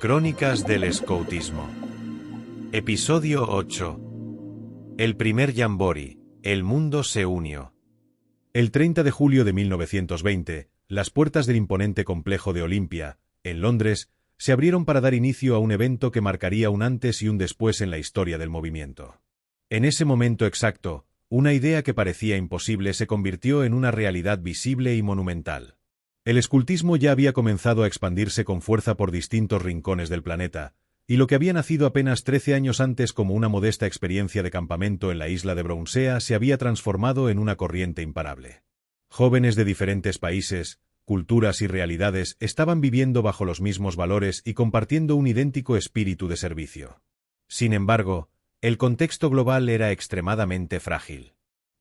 Crónicas del Escoutismo. Episodio 8. El primer Jamboree. El mundo se unió. El 30 de julio de 1920, las puertas del imponente complejo de Olimpia, en Londres, se abrieron para dar inicio a un evento que marcaría un antes y un después en la historia del movimiento. En ese momento exacto, una idea que parecía imposible se convirtió en una realidad visible y monumental. El escultismo ya había comenzado a expandirse con fuerza por distintos rincones del planeta, y lo que había nacido apenas 13 años antes como una modesta experiencia de campamento en la isla de Brownsea se había transformado en una corriente imparable. Jóvenes de diferentes países, culturas y realidades estaban viviendo bajo los mismos valores y compartiendo un idéntico espíritu de servicio. Sin embargo, el contexto global era extremadamente frágil.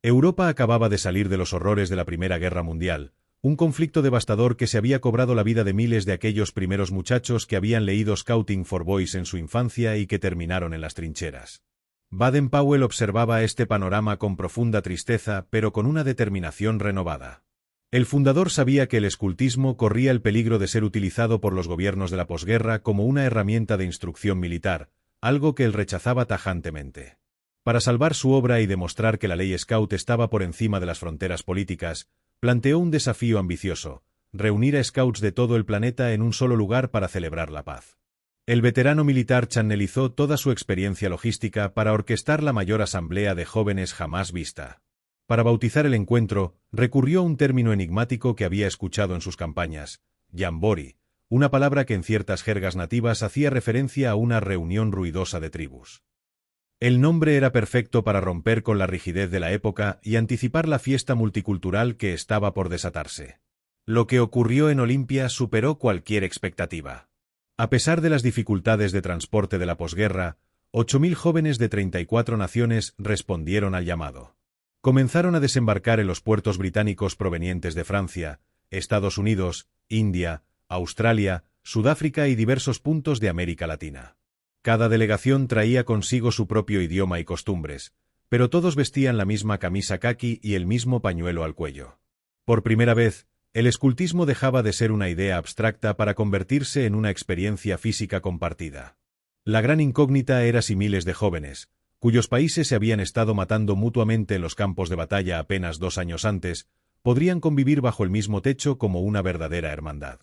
Europa acababa de salir de los horrores de la Primera Guerra Mundial, un conflicto devastador que se había cobrado la vida de miles de aquellos primeros muchachos que habían leído Scouting for Boys en su infancia y que terminaron en las trincheras. Baden-Powell observaba este panorama con profunda tristeza, pero con una determinación renovada. El fundador sabía que el escultismo corría el peligro de ser utilizado por los gobiernos de la posguerra como una herramienta de instrucción militar, algo que él rechazaba tajantemente. Para salvar su obra y demostrar que la ley Scout estaba por encima de las fronteras políticas, planteó un desafío ambicioso: reunir a scouts de todo el planeta en un solo lugar para celebrar la paz. El veterano militar channelizó toda su experiencia logística para orquestar la mayor asamblea de jóvenes jamás vista. Para bautizar el encuentro, recurrió a un término enigmático que había escuchado en sus campañas: Jamboree, una palabra que en ciertas jergas nativas hacía referencia a una reunión ruidosa de tribus. El nombre era perfecto para romper con la rigidez de la época y anticipar la fiesta multicultural que estaba por desatarse. Lo que ocurrió en Olimpia superó cualquier expectativa. A pesar de las dificultades de transporte de la posguerra, 8.000 jóvenes de 34 naciones respondieron al llamado. Comenzaron a desembarcar en los puertos británicos provenientes de Francia, Estados Unidos, India, Australia, Sudáfrica y diversos puntos de América Latina. Cada delegación traía consigo su propio idioma y costumbres, pero todos vestían la misma camisa caqui y el mismo pañuelo al cuello. Por primera vez, el escultismo dejaba de ser una idea abstracta para convertirse en una experiencia física compartida. La gran incógnita era si miles de jóvenes, cuyos países se habían estado matando mutuamente en los campos de batalla apenas 2 años antes, podrían convivir bajo el mismo techo como una verdadera hermandad.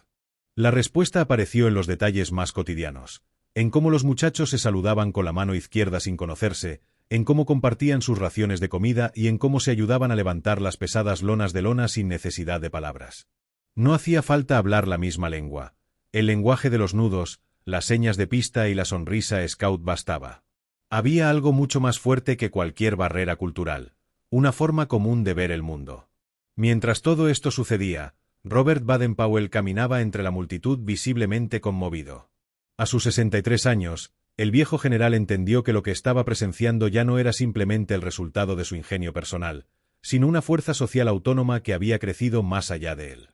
La respuesta apareció en los detalles más cotidianos. En cómo los muchachos se saludaban con la mano izquierda sin conocerse, en cómo compartían sus raciones de comida y en cómo se ayudaban a levantar las pesadas lonas de lona sin necesidad de palabras. No hacía falta hablar la misma lengua. El lenguaje de los nudos, las señas de pista y la sonrisa scout bastaba. Había algo mucho más fuerte que cualquier barrera cultural, una forma común de ver el mundo. Mientras todo esto sucedía, Robert Baden-Powell caminaba entre la multitud visiblemente conmovido. A sus 63 años, el viejo general entendió que lo que estaba presenciando ya no era simplemente el resultado de su ingenio personal, sino una fuerza social autónoma que había crecido más allá de él.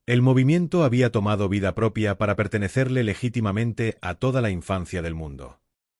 El movimiento había tomado vida propia para pertenecerle legítimamente a toda la infancia del mundo.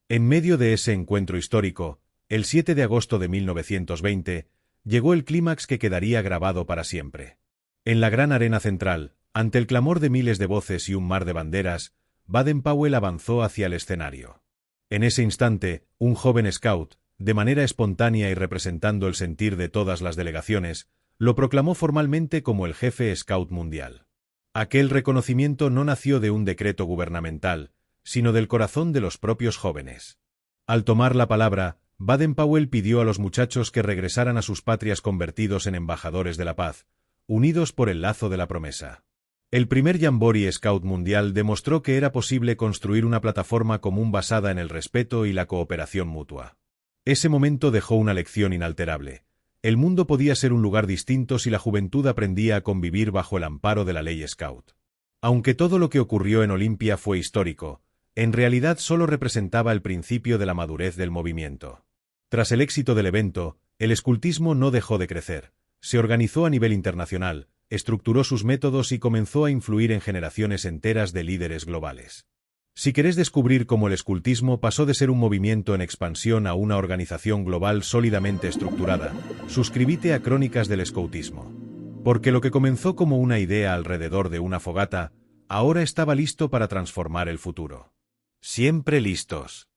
En medio de ese encuentro histórico, el 7 de agosto de 1920, llegó el clímax que quedaría grabado para siempre. En la gran arena central, ante el clamor de miles de voces y un mar de banderas, Baden-Powell avanzó hacia el escenario. En ese instante, un joven scout, de manera espontánea y representando el sentir de todas las delegaciones, lo proclamó formalmente como el jefe scout mundial. Aquel reconocimiento no nació de un decreto gubernamental, sino del corazón de los propios jóvenes. Al tomar la palabra, Baden-Powell pidió a los muchachos que regresaran a sus patrias convertidos en embajadores de la paz, unidos por el lazo de la promesa. El primer Jamboree Scout Mundial demostró que era posible construir una plataforma común basada en el respeto y la cooperación mutua. Ese momento dejó una lección inalterable. El mundo podía ser un lugar distinto si la juventud aprendía a convivir bajo el amparo de la ley Scout. Aunque todo lo que ocurrió en Olimpia fue histórico, en realidad solo representaba el principio de la madurez del movimiento. Tras el éxito del evento, el escultismo no dejó de crecer. Se organizó a nivel internacional, estructuró sus métodos y comenzó a influir en generaciones enteras de líderes globales. Si querés descubrir cómo el escultismo pasó de ser un movimiento en expansión a una organización global sólidamente estructurada, suscríbete a Crónicas del Escoutismo. Porque lo que comenzó como una idea alrededor de una fogata, ahora estaba listo para transformar el futuro. Siempre listos.